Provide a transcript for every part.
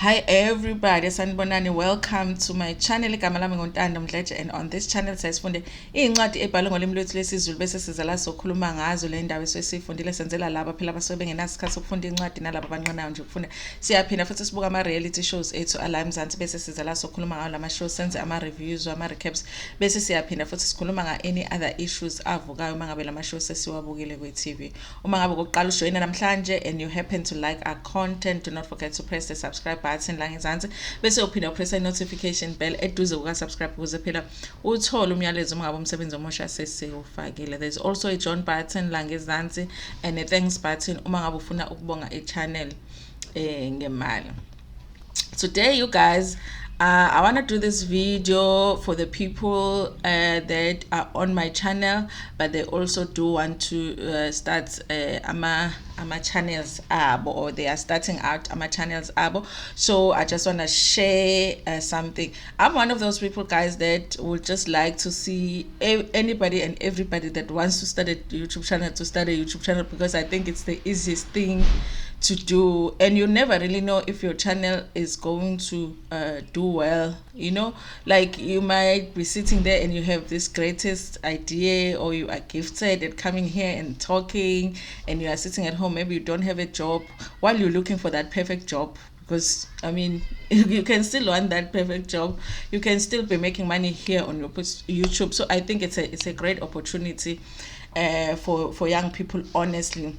Hi everybody, sanibonani. Welcome to my channel. Igama lami Ntando Mdletshe, and on this channel sesifunde incwadi ebhalwe ngolimi lwethu lesiZulu bese siza la sokhuluma ngazo le ndawo esifundile senzela laba phela abasuke bengenasikhathi sokufunda incwadi nalabo abanqonayo nje ukufunda. Siyaphinda futhi sibuka ama reality shows ethu ala eMzansi bese siza la sokhuluma ngawo lama shows, senze ama reviews, ama recaps bese siyaphinda futhi sikhuluma nga any other issues avukayo mangabe lama shows sesiwabukile kwe TV. Uma ngabe uqala ujoyina namhlanje and you happen to like our content, do not forget to press the subscribe button la ngezansi bese uphinda press the notification bell eduze kuka subscribe ukuze phela uthole umyalezo uma ngabe umsebenzi omusha sesiwufakile. There's also a join button la ngezansi and a thanks button uma ngabe ufuna ukubonga i-channel ngemali. Today, you guys, I want to do this video for the people that are on my channel, but they also do want to start ama channels abo, or they are starting out ama channels abo. So I just want to share something. I'm one of those people, guys, that would just like to see anybody and everybody that wants to start a YouTube channel to start a YouTube channel, because I think it's the easiest thing to do, and you never really know if your channel is going to do well. You know, like you might be sitting there and you have this greatest idea, or you are gifted at coming here and talking, and you are sitting at home, maybe you don't have a job while you're looking for that perfect job, because I mean you can still want that perfect job, you can still be making money here on your YouTube. So I think it's a great opportunity for young people, honestly.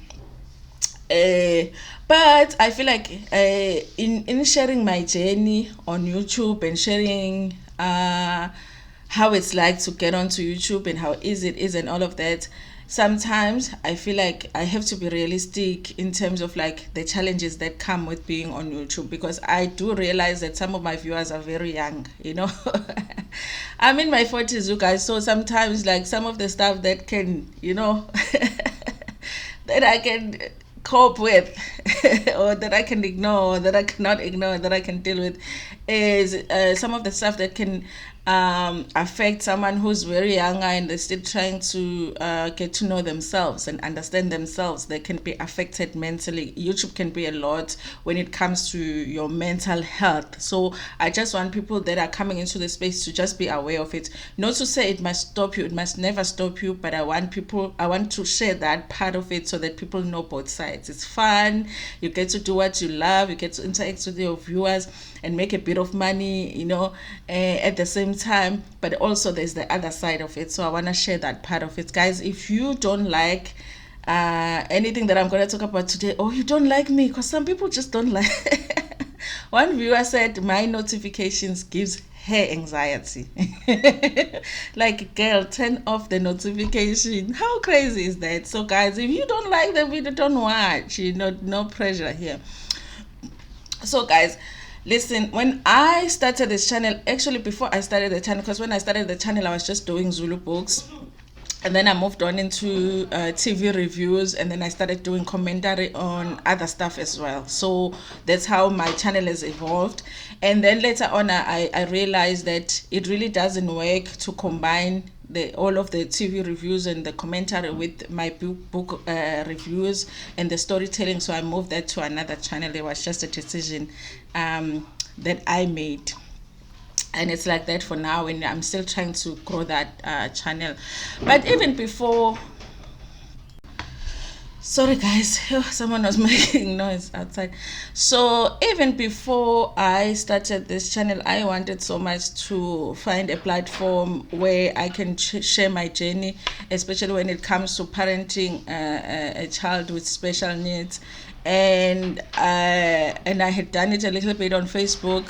But I feel like in sharing my journey on YouTube and sharing how it's like to get onto YouTube and how easy it is and all of that, sometimes I feel like I have to be realistic in terms of like the challenges that come with being on YouTube, because I do realize that some of my viewers are very young, you know. I'm in my 40s, you guys, so sometimes like some of the stuff that can, you know, that I can cope with or that I can ignore, that I cannot ignore, that I can deal with, is some of the stuff that can affect someone who's very young and they're still trying to get to know themselves and understand themselves. They can be affected mentally. YouTube can be a lot when it comes to your mental health. So I just want people that are coming into the space to just be aware of it. Not to say it must stop you, it must never stop you, but I want to share that part of it so that people know both sides. It's fun, you get to do what you love, you get to interact with your viewers and make a bit of money, you know, at the same time, but also there's the other side of it. So I want to share that part of it, guys. If you don't like anything that I'm going to talk about today, or you don't like me, because some people just don't like one viewer said my notifications gives her anxiety. Like, girl, turn off the notification. How crazy is that? So guys, if you don't like the video, don't watch, you know, no pressure here. So guys, listen, when I started this channel, actually before I started the channel, because when I started the channel I was just doing Zulu books, and then I moved on into TV reviews, and then I started doing commentary on other stuff as well. So that's how my channel has evolved. And then later on I realized that it really doesn't work to combine all of the TV reviews and the commentary with my book reviews and the storytelling. So I moved that to another channel. It was just a decision that I made, and it's like that for now, and I'm still trying to grow that channel. But even before, sorry guys, someone was making noise outside. So even before I started this channel, I wanted so much to find a platform where I can share my journey, especially when it comes to parenting a child with special needs. And I had done it a little bit on Facebook,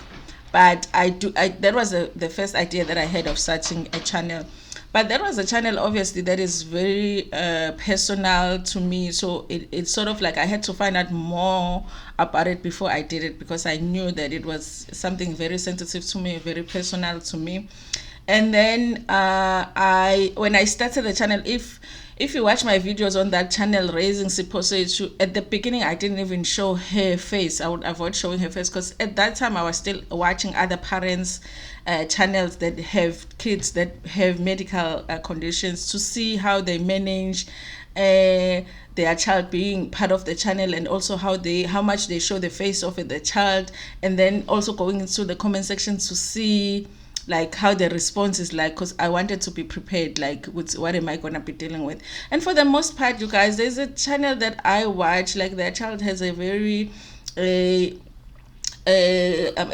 but that was the first idea that I had of starting a channel. But that was a channel, obviously, that is very personal to me. So it's sort of like I had to find out more about it before I did it, because I knew that it was something very sensitive to me, very personal to me. And then when I started the channel, if you watch my videos on that channel, Raising Siphosethu, at the beginning I didn't even show her face. I would avoid showing her face, because at that time I was still watching other parents channels that have kids that have medical conditions, to see how they manage their their child being part of the channel, and also how much they show the face of the child, and then also going into the comment section to see like how the response is like, because I wanted to be prepared, like with what am I gonna be dealing with. And for the most part, you guys, there's a channel that I watch, like their child has a very a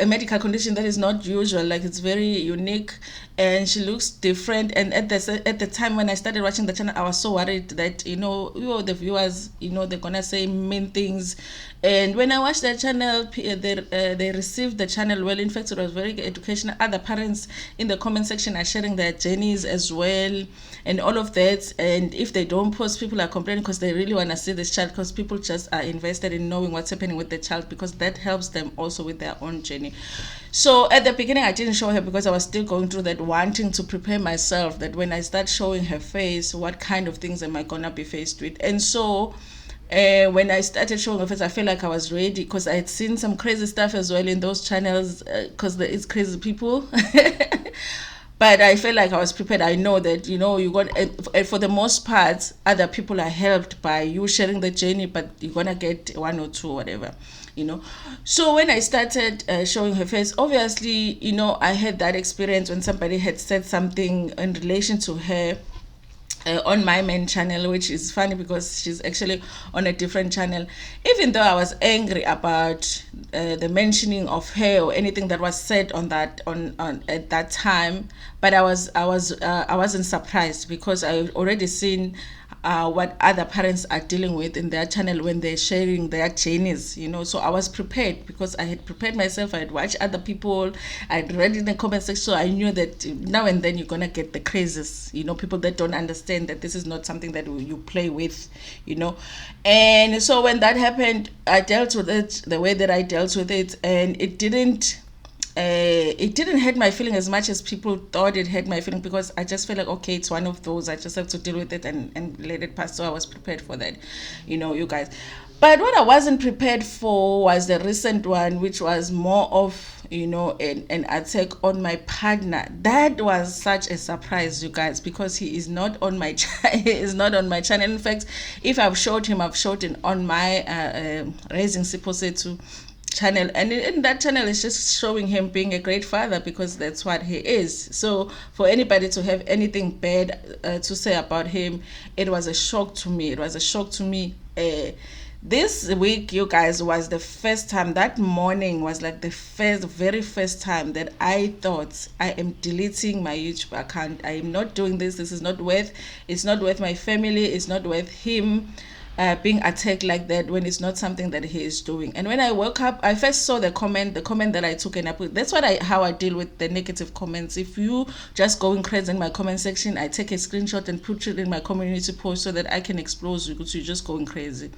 medical condition that is not usual, like it's very unique, and she looks different. And at the time when I started watching the channel, I was so worried that the viewers, they're gonna say mean things. And when I watched the channel, they received the channel well. In fact, it was very educational. Other parents in the comment section are sharing their journeys as well, and all of that. And if they don't post, people are complaining because they really want to see this child, because people just are invested in knowing what's happening with the child, because that helps them also with their own journey. So at the beginning, I didn't show her because I was still going through that, wanting to prepare myself that when I start showing her face, what kind of things am I gonna be faced with. And so when I started showing her face, I felt like I was ready, because I had seen some crazy stuff as well in those channels, because there is crazy people. But I felt like I was prepared. I know that, you got, for the most part, other people are helped by you sharing the journey, but you're going to get one or two, whatever, So when I started showing her face, obviously, I had that experience when somebody had said something in relation to her on my main channel, which is funny because she's actually on a different channel. Even though I was angry about the mentioning of her or anything that was said on at that time, but I wasn't surprised, because I already seen what other parents are dealing with in their channel when they're sharing their journeys, So I was prepared, because I had prepared myself. I had watched other people, I had read in the comment section, so I knew that now and then you're gonna get the crazes, people that don't understand that this is not something that you play with, And so when that happened, I dealt with it the way that I dealt with it, and it didn't hurt my feeling as much as people thought it hurt my feeling, because I just felt like, okay, it's one of those, I just have to deal with it and let it pass. So I was prepared for that, you guys. But what I wasn't prepared for was the recent one, which was more of an attack on my partner. That was such a surprise, you guys, because he is not on my he is not on my channel. In fact, if I've showed him on my Raising Siphosethu channel, and in that channel is just showing him being a great father, because that's what he is. So for anybody to have anything bad to say about him, it was a shock to me. This week, you guys, was the first time, that morning was like the very first time that I thought, I am deleting my YouTube account. I am not doing this. This is not worth, it's not worth my family. It's not worth him being attacked like that, when it's not something that he is doing. And when I woke up, I first saw the comment that I took and I put. That's how I deal with the negative comments. If you just going crazy in my comment section, I take a screenshot and put it in my community post so that I can expose you, because you're just going crazy.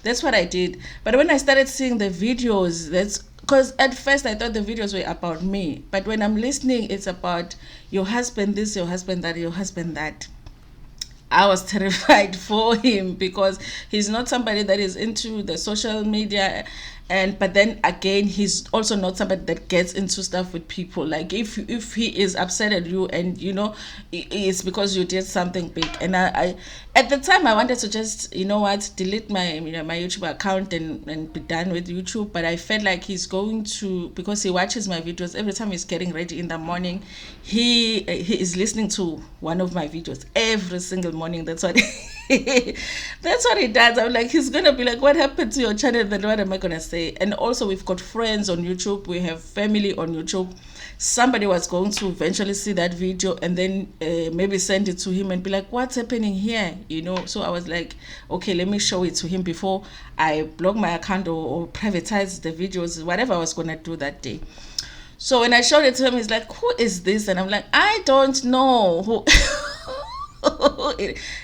That's what I did. But when I started seeing the videos, because at first I thought the videos were about me, but when I'm listening, it's about your husband this, your husband that, your husband that. I was terrified for him, because he's not somebody that is into the social media, but then again, he's also not somebody that gets into stuff with people. Like if he is upset at you, and it's because you did something big. And I at the time, I wanted to just delete my my YouTube account and be done with YouTube. But I felt like he's going to, because he watches my videos every time he's getting ready in the morning. He is listening to one of my videos every single morning. That's what that's what he does. I'm like, he's gonna be like, what happened to your channel? Then what am I gonna say? And also, we've got friends on YouTube, we have family on YouTube. Somebody was going to eventually see that video and then maybe send it to him and be like, what's happening here? So I was like, okay, let me show it to him before I block my account or privatize the videos, whatever I was gonna do that day. So when I showed it to him, he's like, who is this? And I'm like, I don't know who.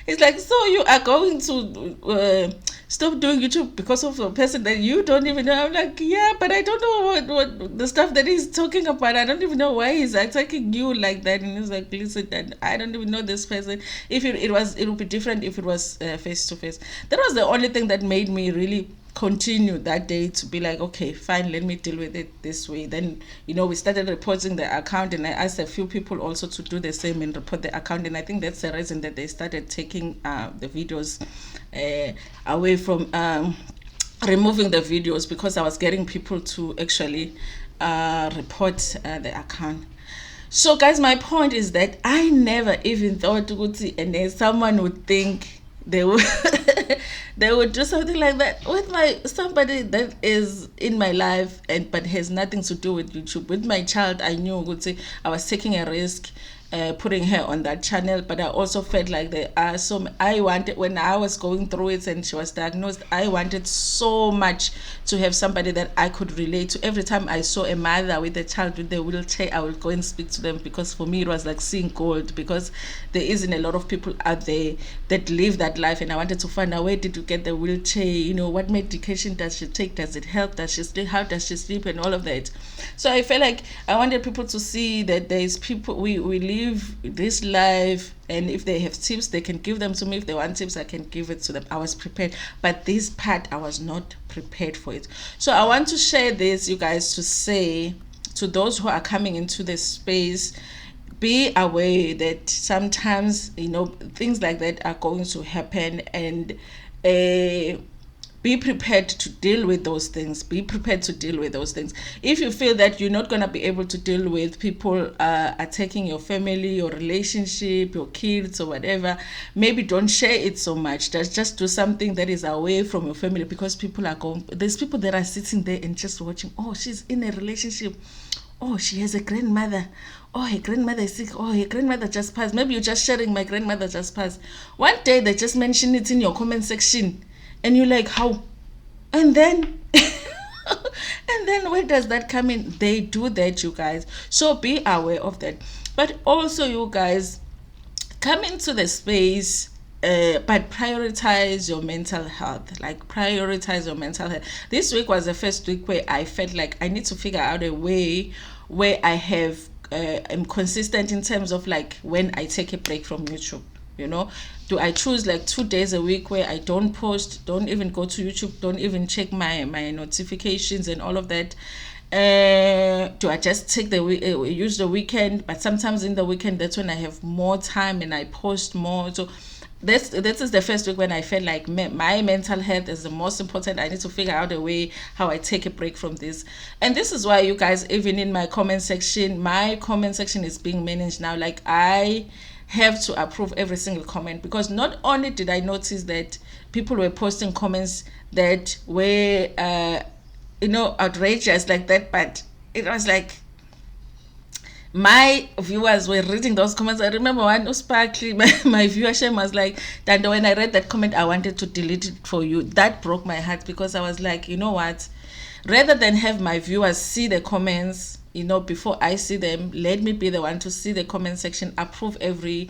He's like, so you are going to stop doing YouTube because of a person that you don't even know? I'm like, yeah, but I don't know what the stuff that he's talking about. I don't even know why he's attacking you like that. And he's like, listen, I don't even know this person. If it would be different if it was face to face. That was the only thing that made me really continue that day to be like, okay, fine, let me deal with it this way. Then, we started reporting the account, and I asked a few people also to do the same and report the account. And I think that's the reason that they started taking the videos away from removing the videos, because I was getting people to actually report the account. So guys, my point is that I never even thought, and someone would think they would they would do something like that with somebody that is in my life, but has nothing to do with YouTube. With my child, I knew I was taking a risk putting her on that channel, but I also felt like I wanted, when I was going through it and she was diagnosed, I wanted so much to have somebody that I could relate to. Every time I saw a mother with a child with a wheelchair, I would go and speak to them, because for me it was like seeing gold, because there isn't a lot of people out there that live that life. And I wanted to find out, where did you get the wheelchair, what medication does she take, does it help, does she sleep, how does she sleep, and all of that. So I felt like I wanted people to see that there is people, we live this life, and if they have tips, they can give them to me. If they want tips, I can give it to them. I was prepared, but this part, I was not prepared for it. So I want to share this, you guys, to say to those who are coming into this space, be aware that sometimes things like that are going to happen, and be prepared to deal with those things. Be prepared to deal with those things. If you feel that you're not going to be able to deal with people attacking your family, your relationship, your kids, or whatever, maybe don't share it so much. Just do something that is away from your family, because there's people that are sitting there and just watching. Oh, she's in a relationship. Oh, she has a grandmother. Oh, her grandmother is sick. Oh, her grandmother just passed. Maybe you're just sharing, my grandmother just passed. One day they just mention it in your comment section, and you're like, how? And then and then where does that come in? They do that, you guys. So be aware of that. But also, you guys, come into the space, but prioritize your mental health. Prioritize your mental health. This week was the first week where I felt like I need to figure out a way where I have am consistent in terms of when I take a break from YouTube. Do I choose 2 days a week where I don't post, don't even go to YouTube, don't even check my notifications and all of that? Do I just take use the weekend? But sometimes in the weekend, that's when I have more time and I post more. So this is the first week when I felt like my mental health is the most important. I need to figure out a way how I take a break from this. And this is why, you guys, even in my comment section is being managed now. I have to approve every single comment, because not only did I notice that people were posting comments that were outrageous like that, but it was like my viewers were reading those comments. I remember one sparkly, my viewership was like, Ntando, when I read that comment, I wanted to delete it for you. That broke my heart, because I was like, you know what, rather than have my viewers see the comments before I see them, let me be the one to see the comment section, approve every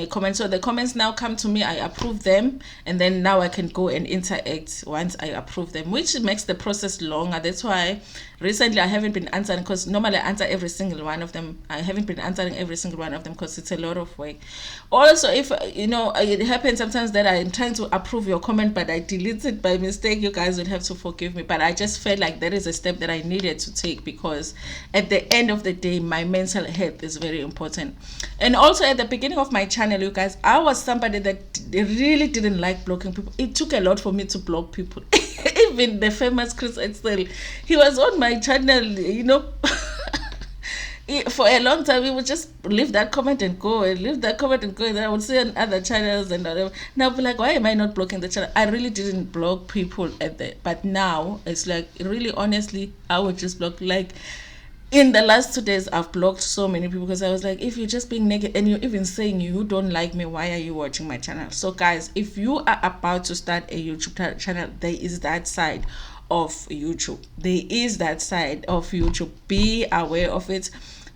comment. So the comments now come to me, I approve them, and then now I can go and interact once I approve them, which makes the process longer. That's why recently I haven't been answering, because normally I answer every single one of them. I haven't been answering every single one of them because it's a lot of work. Also, if it happens sometimes that I'm trying to approve your comment, but I delete it by mistake, you guys would have to forgive me. But I just felt like that is a step that I needed to take, because at the end of the day, my mental health is very important. And also, at the beginning of my channel, you guys, I was somebody that really didn't like blocking people. It took a lot for me to block people. Even the famous Chris Excel, he was on my channel, for a long time. He would just leave that comment and go, and leave that comment and go, and then I would see on other channels and whatever. Now I'll be like, why am I not blocking the channel? I really didn't block people but now it's like, really honestly, I would just block. In the last 2 days, I've blocked so many people, because I was like, if you're just being negative and you're even saying you don't like me, why are you watching my channel? So guys, if you are about to start a YouTube channel, there is that side of YouTube. There is that side of YouTube. Be aware of it.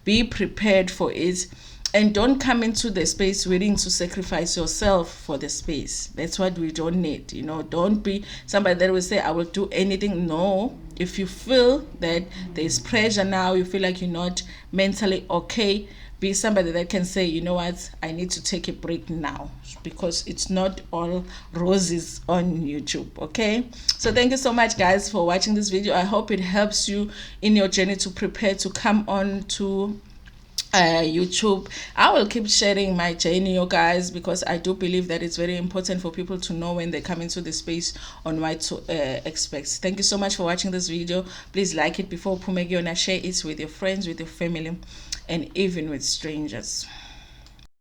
Be prepared for it. And don't come into the space willing to sacrifice yourself for the space. That's what we don't need. Don't be somebody that will say, I will do anything. No. If you feel that there's pressure now, you feel like you're not mentally okay, be somebody that can say, you know what, I need to take a break now, because it's not all roses on YouTube. Okay, so thank you so much, guys, for watching this video. I hope it helps you in your journey to prepare to come on to YouTube. I will keep sharing my journey, you guys, because I do believe that it's very important for people to know when they come into the space on what to expect. Thank you so much for watching this video. Please like it before Pumegi, and share it with your friends, with your family, and even with strangers.